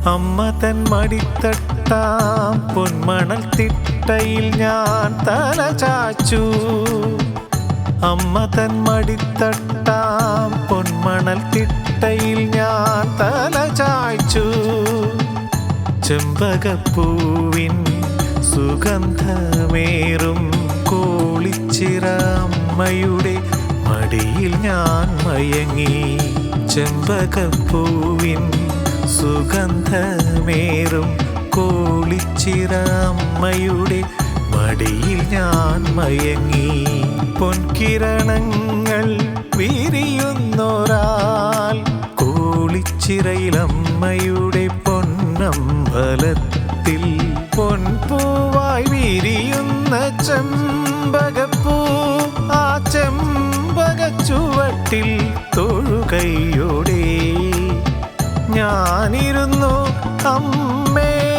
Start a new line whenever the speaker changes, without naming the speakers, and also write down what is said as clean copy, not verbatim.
അമ്മ തൻ മടിത്തട്ടാം പൊന്മണൽ തിട്ടയിൽ ഞാൻ തല ചാച്ചു. അമ്മ തൻ മടിത്തട്ടാം പൊന്മണൽ തിട്ടയിൽ ഞാൻ തല ചായ്ച്ചു. ചെമ്പകപ്പൂവിൻ സുഗന്ധമേറും കോളിച്ചിറ അമ്മയുടെ മടിയിൽ ഞാൻ മയങ്ങി. ചെമ്പകപ്പൂവിൻ സുഗന്ധമേറും കോളിച്ചിറ അമ്മയുടെ മടിയിൽ ഞാൻ മയങ്ങി. പൊൻകിരണങ്ങൾ വിരിയുന്നൊരാൾ കോളിച്ചിറയിലമ്മയുടെ പൊന്നമ്പലത്തിൽ പൊൻപൂവായി വിരിയുന്ന ചെമ്പകപ്പൂ. ആ ചെമ്പകച്ചുവട്ടിൽ തൊഴുകൈയോടെ ഞാനിരുന്നു അമ്മേ.